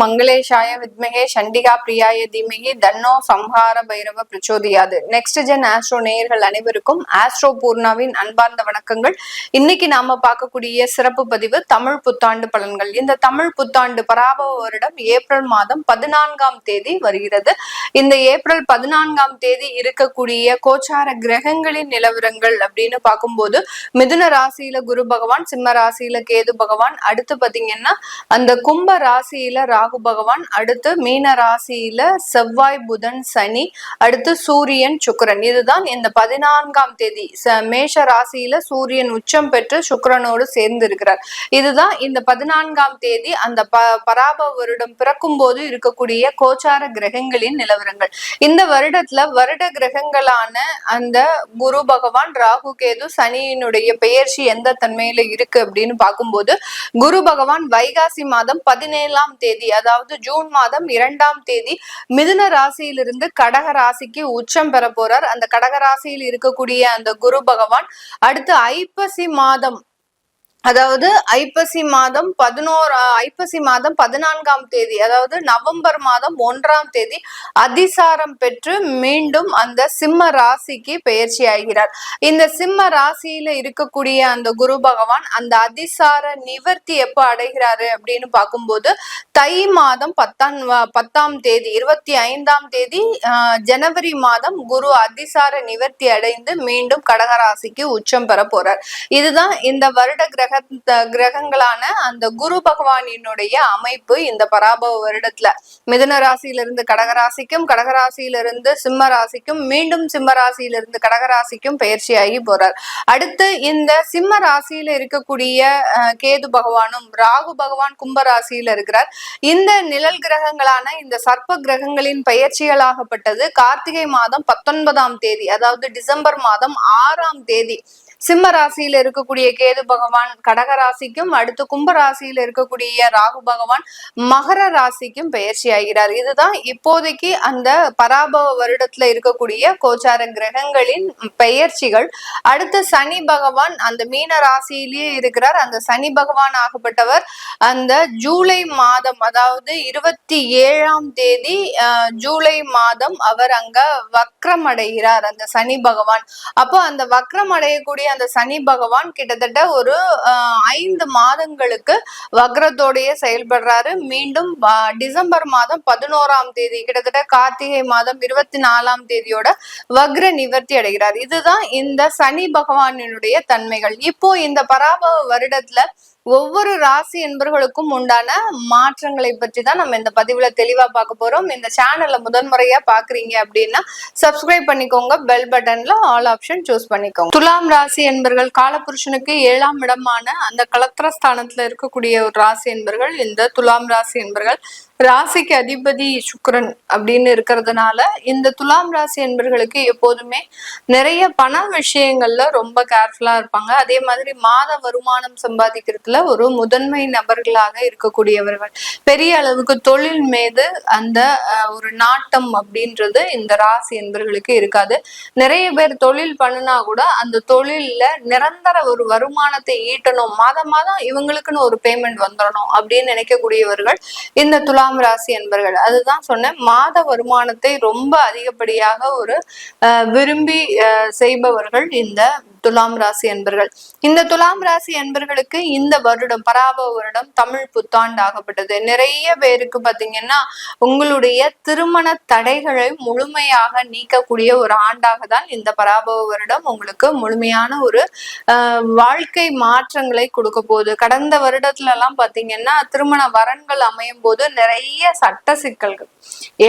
மங்களேஷாய வித்மகே சண்டிகா பிரியாய தீமகி தன்னோ சம்ஹார பைரவ பிரச்சோதியாது. நெக்ஸ்ட் ஜென் ஆஸ்ட்ரோ நேயர்கள் அனைவருக்கும் ஆஸ்ட்ரோ பூர்ணாவின் அன்பார்ந்த வணக்கங்கள். இன்னைக்கு நாம பார்க்கக்கூடிய சிறப்பு பதிவு தமிழ் புத்தாண்டு பலன்கள். இந்த தமிழ் புத்தாண்டு பராபவ வருடம் ஏப்ரல் மாதம் 14ஆம் தேதி வருகிறது. இந்த ஏப்ரல் 14ஆம் தேதி இருக்கக்கூடிய கோச்சார கிரகங்களின் நிலவரங்கள் அப்படின்னு பார்க்கும்போது மிதுன ராசியில குரு பகவான், சிம்ம ராசியில கேது பகவான், அடுத்து பாத்தீங்கன்னா அந்த கும்ப ராசியில ராகு பகவான், அடுத்து மீன ராசியில செவ்வாய் புதன் சனி, அடுத்து சூரியன் சுக்கிரன். இதுதான் இந்த 14ஆம் தேதி மேஷ ராசியில சூரியன் உச்சம் பெற்று சுக்கிரனோடு சேர்ந்து இருக்கிறார். இதுதான் இந்த 14ஆம் தேதி அந்த பராபவ வருடம் பிறக்கும் போது இருக்கக்கூடிய கோச்சார கிரகங்களின் நிலவரங்கள். இந்த வருடத்துல வருட கிரகங்களான அந்த குரு பகவான், ராகு கேது, சனியினுடைய பெயர்ச்சி எந்த தன்மையில இருக்கு அப்படின்னு பார்க்கும்போது குரு பகவான் வைகாசி மாதம் 17ஆம் தேதி, அதாவது ஜூன் மாதம் 2ஆம் தேதி மிதுன ராசியிலிருந்து கடக ராசிக்கு உச்சம் பெற போறார். அந்த கடக ராசியில் இருக்கக்கூடிய அந்த குரு பகவான் அடுத்து ஐப்பசி மாதம், அதாவது ஐப்பசி மாதம் 14ஆம் தேதி, அதாவது நவம்பர் மாதம் 1ஆம் தேதி அதிசாரம் பெற்று மீண்டும் அந்த சிம்ம ராசிக்கு பெயர்ச்சி ஆகிறார். இந்த சிம்ம ராசியில இருக்கக்கூடிய அந்த குரு பகவான் அந்த அதிசார நிவர்த்தி எப்ப அடைகிறாரு அப்படின்னு பார்க்கும்போது தை மாதம் 10ஆம் தேதி 25ஆம் தேதி ஜனவரி மாதம் குரு அதிசார நிவர்த்தி அடைந்து மீண்டும் கடகராசிக்கு உச்சம் பெற போறார். இதுதான் இந்த வருட கிரகங்களான அந்த குரு பகவானினுடைய அமைப்பு. இந்த பராபவ வருடத்துல மிதுன ராசியிலிருந்து கடகராசிக்கும், கடகராசியிலிருந்து சிம்ம ராசிக்கும், மீண்டும் சிம்ம ராசியிலிருந்து கடகராசிக்கும் பயிற்சியாகி போறார். அடுத்து இந்த சிம்ம ராசியில இருக்கக்கூடிய கேது பகவானும் ராகு பகவான் கும்ப ராசியில இருக்கிறார். இந்த நிழல் கிரகங்களான இந்த சர்ப்ப கிரகங்களின் பயிற்சிகளாகப்பட்டது கார்த்திகை மாதம் 19ஆம் தேதி, அதாவது டிசம்பர் மாதம் 6ஆம் தேதி சிம்ம ராசியில இருக்கக்கூடிய கேது பகவான் கடக ராசிக்கும், அடுத்து கும்ப ராசியில இருக்கக்கூடிய ராகு பகவான் மகர ராசிக்கும் பயிற்சி ஆகிறார். இதுதான் இப்போதைக்கு அந்த பராபவ வருடத்துல இருக்கக்கூடிய கோச்சார கிரகங்களின் பெயர்ச்சிகள். அடுத்து சனி பகவான் அந்த மீன ராசியிலேயே இருக்கிறார். அந்த சனி பகவான் ஆகப்பட்டவர் அந்த ஜூலை மாதம், அதாவது 27ஆம் தேதி ஜூலை மாதம் அவர் அங்க வக்ரம் அடைகிறார் அந்த சனி பகவான். அப்போ அந்த வக்ரம் அடையக்கூடிய அந்த சனி பகவான் கிட்டத்தட்ட ஒரு 5 மாதங்களுக்கு வக்ரத்தோடைய செயல்படுறாரு. மீண்டும் டிசம்பர் மாதம் 11ஆம் தேதி, கிட்டத்தட்ட கார்த்திகை மாதம் 24ஆம் தேதியோட வக்ர நிவர்த்தி அடைகிறார். இதுதான் இந்த சனி பகவானினுடைய தன்மைகள். இப்போ இந்த பராபவ வருடத்துல ஒவ்வொரு ராசி என்பவர்களுக்கும் உண்டான மாற்றங்களை பற்றி தான் நம்ம இந்த பதிவுல தெளிவா பார்க்க போறோம். இந்த சேனல்ல முதன்முறையா பாக்குறீங்க அப்படின்னா சப்ஸ்கிரைப் பண்ணிக்கோங்க, பெல் பட்டன்ல ஆல் ஆப்ஷன் சூஸ் பண்ணிக்கோங்க. துலாம் ராசி என்பர்கள் காலபுருஷனுக்கு 7ஆம் இடமான அந்த கலத்திரஸ்தானத்துல இருக்கக்கூடிய ஒரு ராசி என்பர்கள் இந்த துலாம் ராசி என்பர்கள். ராசிக்கு அதிபதி சுக்கிரன் அப்படின்னு இருக்கிறதுனால இந்த துலாம் ராசி என்பர்களுக்கு எப்போதுமே நிறைய பண விஷயங்கள்ல ரொம்ப கேர்ஃபுல்லா இருப்பாங்க. அதே மாதிரி மாத வருமானம் சம்பாதிக்கிறதுல ஒரு முதன்மை நபர்களாக இருக்கக்கூடியவர்கள். பெரிய அளவுக்கு தொழில் மீது அந்த ஒரு நாட்டம் அப்படின்றது இந்த ராசி என்பர்களுக்கு இருக்காது. நிறைய பேர் தொழில் பண்ணுனா கூட அந்த தொழில்ல நிரந்தர ஒரு வருமானத்தை ஈட்டணும், மாதம் மாதம் இவங்களுக்குன்னு ஒரு பேமெண்ட் வந்துடணும் அப்படின்னு நினைக்கக்கூடியவர்கள் இந்த துலாம் ராசி என்பர்கள். அதுதான் சொன்னேன், மாத வருமானத்தை ரொம்ப அதிகப்படியாக ஒரு விரும்பி செய்பவர்கள் இந்த துலாம் ராசி என்பர்கள். இந்த துலாம் ராசி என்பர்களுக்கு இந்த வருடம் பராபவ வருடம் தமிழ் புத்தாண்டு ஆகப்பட்டது. நிறைய பேருக்கு பாத்தீங்கன்னா உங்களுடைய திருமண தடைகளை முழுமையாக நீக்கக்கூடிய ஒரு ஆண்டாக தான் இந்த பராபவ வருடம் உங்களுக்கு முழுமையான ஒரு வாழ்க்கை மாற்றங்களை கொடுக்க போகுது. கடந்த வருடத்துல எல்லாம் பாத்தீங்கன்னா திருமண வரன்கள் அமையும் போது நிறைய சட்ட சிக்கல்கள்,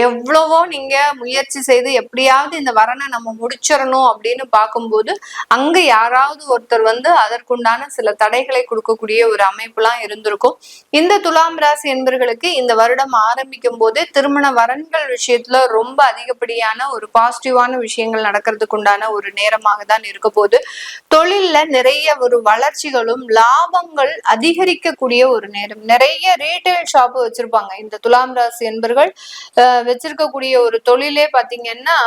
எவ்வளவோ நீங்க முயற்சி செய்து எப்படியாவது இந்த வரனை நம்ம முடிச்சிடணும் அப்படின்னு பார்க்கும்போது அங்க யாராவது ஒருத்தர் வந்து அதற்குண்டான சில தடைகளை கொடுக்கக்கூடிய ஒரு அமைப்புலாம் இருந்திருக்கும். இந்த துலாம் ராசி என்பர்களுக்கு இந்த வருடம் ஆரம்பிக்கும் போதே திருமண வரன்கள் விஷயத்துல ரொம்ப அதிகப்படியான ஒரு பாசிட்டிவான விஷயங்கள் நடக்கிறதுக்கு உண்டான ஒரு நேரமாக தான் இருக்க போது. தொழில்ல நிறைய ஒரு வளர்ச்சிகளும் லாபங்கள் அதிகரிக்கக்கூடிய ஒரு நேரம். நிறைய ரீட்டைல் ஷாப் வச்சிருப்பாங்க இந்த துலாம் ராசி என்பர்கள். வச்சிருக்கக்கூடிய ஒரு தொழிலே பாத்தீங்கன்னா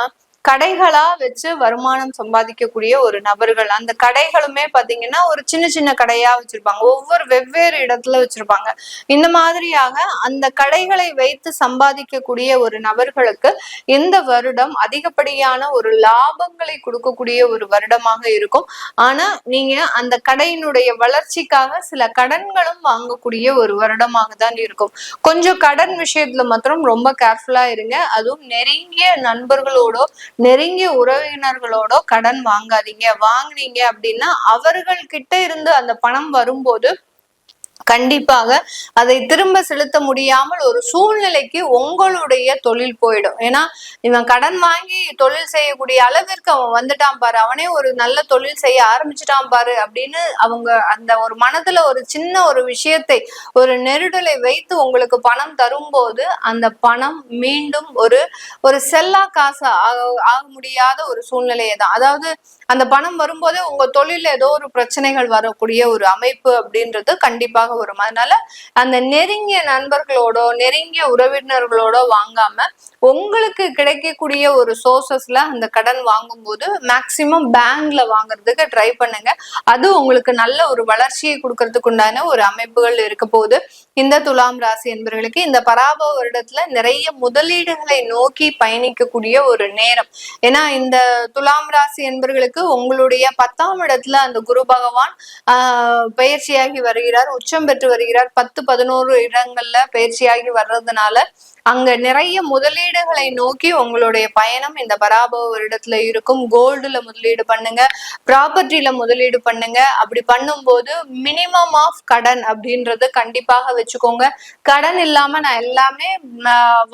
கடைகளா வச்சு வருமானம் சம்பாதிக்கக்கூடிய ஒரு நபர்கள். அந்த கடைகளுமே பாத்தீங்கன்னா ஒரு சின்ன சின்ன கடையா வச்சிருப்பாங்க, ஒவ்வொரு வெவ்வேறு இடத்துல வச்சிருப்பாங்க. இந்த மாதிரியாக அந்த கடைகளை வைத்து சம்பாதிக்கக்கூடிய ஒரு நபர்களுக்கு இந்த வருடம் அதிகப்படியான ஒரு லாபங்களை கொடுக்கக்கூடிய ஒரு வருடமாக இருக்கும். ஆனா நீங்க அந்த கடையினுடைய வளர்ச்சிக்காக சில கடன்களும் வாங்கக்கூடிய ஒரு வருடமாக தான் இருக்கும். கொஞ்சம் கடன் விஷயத்துல மாத்திரம் ரொம்ப கேர்ஃபுல்லா இருங்க. அதுவும் நெருங்கிய நண்பர்களோட நெருங்கிய உறவினர்களோட கடன் வாங்காதீங்க. வாங்கினீங்க அப்படின்னா அவர்கள் கிட்ட இருந்து அந்த பணம் வரும்போது கண்டிப்பாக அதை திரும்ப செலுத்த முடியாமல் ஒரு சூழ்நிலைக்கு உங்களுடைய தொழில் போயிடும். ஏன்னா இவன் கடன் வாங்கி தொழில் செய்யக்கூடிய அளவிற்கு அவன் வந்துட்டான் பாரு, அவனே ஒரு நல்ல தொழில் செய்ய ஆரம்பிச்சுட்டான் பாரு அப்படின்னு அவங்க அந்த ஒரு மனதுல ஒரு சின்ன ஒரு விஷயத்தை, ஒரு நெருடலை வைத்து உங்களுக்கு பணம் தரும்போது அந்த பணம் மீண்டும் ஒரு செல்லா காசு ஆக முடியாத ஒரு சூழ்நிலையை தான். அதாவது அந்த பணம் வரும்போதே உங்க தொழில ஏதோ ஒரு பிரச்சனைகள் வரக்கூடிய ஒரு அமைப்பு அப்படின்றது கண்டிப்பாக வரும். அதனால அந்த நெருங்கிய நண்பர்களோட நெருங்கிய உறவினர்களோட வாங்காம உங்களுக்கு கிடைக்கக்கூடிய ஒரு சோர்சஸ்ல அந்த கடன் வாங்கும் போது மேக்சிமம் பேங்க்ல வாங்குறதுக்கு ட்ரை பண்ணுங்க. அது உங்களுக்கு நல்ல ஒரு வளர்ச்சியை கொடுக்கறதுக்கு உண்டான ஒரு அமைப்புகள் இருக்க போகுது. இந்த துலாம் ராசி என்பவர்களுக்கு இந்த பராபவ வருடத்துல நிறைய முதலீடுகளை நோக்கி பயணிக்கக்கூடிய ஒரு நேரம். ஏன்னா இந்த துலாம் ராசி என்பவர்களுக்கு உங்களுடைய 10ஆம் இடத்துல அந்த குரு பகவான் பயிற்சியாகி வருகிறார், உச்சம் பெற்று வருகிறார். 10, 11 இடங்கள்ல பயிற்சியாகி வர்றதுனால அங்க நிறைய முதலீடுகளை நோக்கி உங்களுடைய பயணம் இந்த பராபவ வருடத்துல இருக்கும். கோல்டுல முதலீடு பண்ணுங்க, ப்ராப்பர்ட்டில முதலீடு பண்ணுங்க. அப்படி பண்ணும்போது மினிமம் ஆஃப் கடன் அப்படின்றது கண்டிப்பாக வச்சுக்கோங்க. கடன் இல்லாம நான் எல்லாமே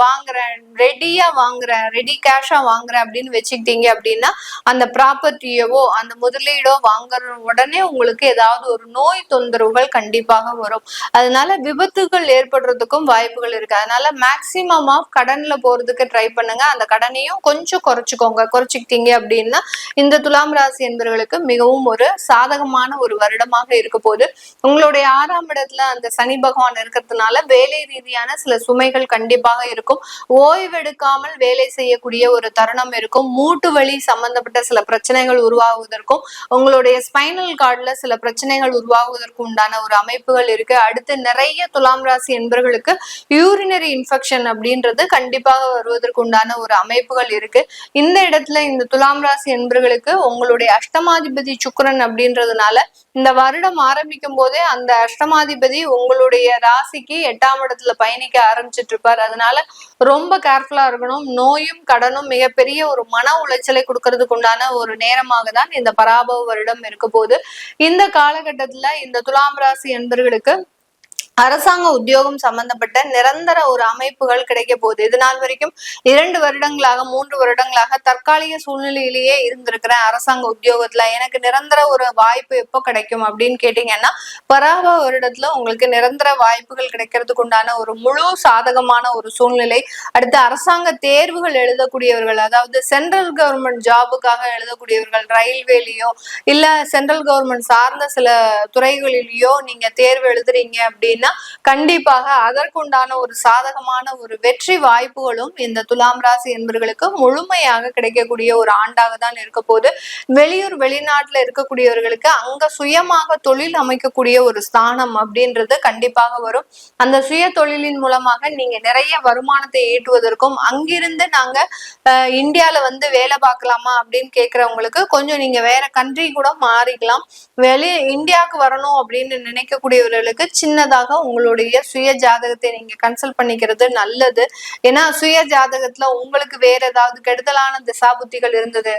வாங்குறேன், ரெடியா வாங்குறேன், ரெடி கேஷா வாங்குறேன் அப்படின்னு வச்சுக்கிட்டீங்க அப்படின்னா அந்த ப்ராப்பர்ட்டியவோ அந்த முதலீடோ வாங்குற உடனே உங்களுக்கு ஏதாவது ஒரு நோய் தொந்தரவுகள் கண்டிப்பாக வரும். அதனால விபத்துகள் ஏற்படுறதுக்கும் வாய்ப்புகள் இருக்கு. அதனால மேக்சிமம் ஆஃப் கடன்ல போறதுக்கு ட்ரை பண்ணுங்க. அந்த கடனையும் கொஞ்சம் குறைச்சிக்கோங்க. குறைச்சிக்கிட்டீங்க அப்படின்னா இந்த துலாம் ராசி என்பவர்களுக்கு மிகவும் ஒரு சாதகமான ஒரு வருடமாக இருக்க போது. உங்களுடைய 6ஆம் இடத்துல அந்த சனி பகவான் இருக்கிறதுனால வேலை ரீதியான சில சுமைகள் கண்டிப்பாக இருக்கும். ஓய்வெடுக்காமல் வேலை செய்யக்கூடிய ஒரு தருணம் இருக்கும். மூட்டு வலி சம்பந்தப்பட்ட சில பிரச்சனைகள் உருவாகுவதற்கும் உங்களுடைய ஸ்பைனல் கார்டுல சில பிரச்சனைகள் உருவாகுவதற்கு உண்டான ஒரு அமைப்புகள் இருக்கு. அடுத்து நிறைய துலாம் ராசி என்பவர்களுக்கு யூரினரி இன்ஃபெக்ஷன் அப்படின்றது கண்டிப்பாக வருவதற்கு உண்டான ஒரு அமைப்புகள் இருக்கு. இந்த இடத்துல இந்த துலாம் ராசி என்பவர்களுக்கு உங்களுடைய அஷ்டமாதிபதி சுக்கிரன் அப்படின்றதுனால இந்த வருடம் ஆரம்பிக்கும் போதே அந்த அஷ்டமாதிபதி உங்களுடைய ராசிக்கு 8ஆம் இடத்துல பயணிக்க ஆரம்பிச்சிட்டு இருப்பார். அதனால ரொம்ப கேர்ஃபுல்லா இருக்கணும். நோயும் கடனும் மிகப்பெரிய ஒரு மன உளைச்சலை கொடுக்கறதுக்கு உண்டான ஒரு நேரமாக தான் இந்த பராபவ வருடம் இருக்க போது. இந்த காலகட்டத்துல இந்த துலாம் ராசி என்பவர்களுக்கு அரசாங்க உத்தியோகம் சம்பந்தப்பட்ட நிரந்தர ஒரு அமைப்புகள் கிடைக்க போகுது. இது நாள் வரைக்கும் 2 வருடங்களாக 3 வருடங்களாக தற்காலிக சூழ்நிலையிலேயே இருந்திருக்கிறேன் அரசாங்க உத்தியோகத்துல, எனக்கு நிரந்தர ஒரு வாய்ப்பு எப்போ கிடைக்கும் அப்படின்னு கேட்டீங்கன்னா பராபவ வருடத்துல உங்களுக்கு நிரந்தர வாய்ப்புகள் கிடைக்கிறதுக்கு உண்டான ஒரு முழு சாதகமான ஒரு சூழ்நிலை. அடுத்து அரசாங்க தேர்வுகள் எழுதக்கூடியவர்கள், அதாவது சென்ட்ரல் கவர்மெண்ட் ஜாபுக்காக எழுதக்கூடியவர்கள், ரயில்வேலையோ இல்ல சென்ட்ரல் கவர்மெண்ட் சார்ந்த சில துறைகளிலேயோ நீங்க தேர்வு எழுதுறீங்க அப்படின்னா கண்டிப்பாக அதற்குண்டான ஒரு சாதகமான ஒரு வெற்றி வாய்ப்புகளும் இந்த துலாம் ராசி என்பவர்களுக்கு முழுமையாக கிடைக்கக்கூடிய ஒரு ஆண்டாக தான் இருக்க போது. வெளியூர் வெளிநாட்டுல இருக்கக்கூடியவர்களுக்கு அங்க சுயமாக தொழில் அமைக்கக்கூடிய ஒரு ஸ்தானம் அப்படின்றது கண்டிப்பாக வரும். அந்த சுய தொழிலின் மூலமாக நீங்க நிறைய வருமானத்தை ஈட்டுவதற்கும் அங்கிருந்து நாங்க இந்தியால வந்து வேலை பார்க்கலாமா அப்படின்னு கேட்கிறவங்களுக்கு கொஞ்சம் நீங்க வேற கண்ட்ரி கூட மாறிக்கலாம். இந்தியாவுக்கு வரணும் அப்படின்னு நினைக்கக்கூடியவர்களுக்கு சின்னதாக உங்களுடைய சுய ஜாதகத்தை நீங்க கன்சல்ட் பண்ணிக்கிறது நல்லது. ஏன்னா சுய ஜாதகத்துல உங்களுக்கு வேற ஏதாவது கெடுதலான திசாபுத்திகள் இருந்தது,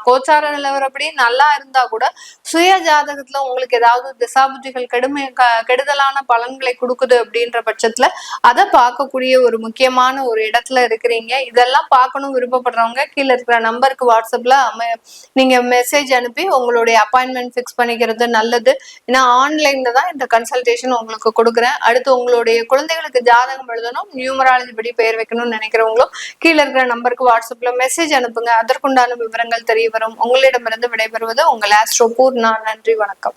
கோச்சார நிலவரப்படி நல்லா இருந்தா கூட சுய ஜாதகத்துல உங்களுக்கு ஏதாவது திசாபுத்திகள் கெடுதலான பலன்களை கொடுக்குது அப்படின்ற பட்சத்துல அதை பார்க்கக்கூடிய ஒரு முக்கியமான ஒரு இடத்துல இருக்கிறீங்க. இதெல்லாம் பார்க்கணும் விருப்பப்படுறவங்க கீழே இருக்கிற நம்பருக்கு வாட்ஸ்அப்ல நீங்க மெசேஜ் அனுப்பி உங்களுடைய அப்பாயின்மெண்ட் ஃபிக்ஸ் பண்ணிக்கிறது நல்லது. ஏன்னா ஆன்லைன்ல தான் இந்த கன்சல்டேஷன் உங்களுக்கு கொடுக்குறேன். அடுத்து உங்களுடைய குழந்தைகளுக்கு ஜாதகம் எழுதணும், நியூமராலஜி படி பெயர் வைக்கணும்னு நினைக்கிறவங்களும் கீழே இருக்கிற நம்பருக்கு வாட்ஸ்அப்ல மெசேஜ் அனுப்புங்க. அதற்குண்டான விவரங்கள் தெரிய வரும். உங்களிடமிருந்து விடைபெறுவது உங்கள் ஆஸ்ட்ரோ பூர்ணா. நன்றி, வணக்கம்.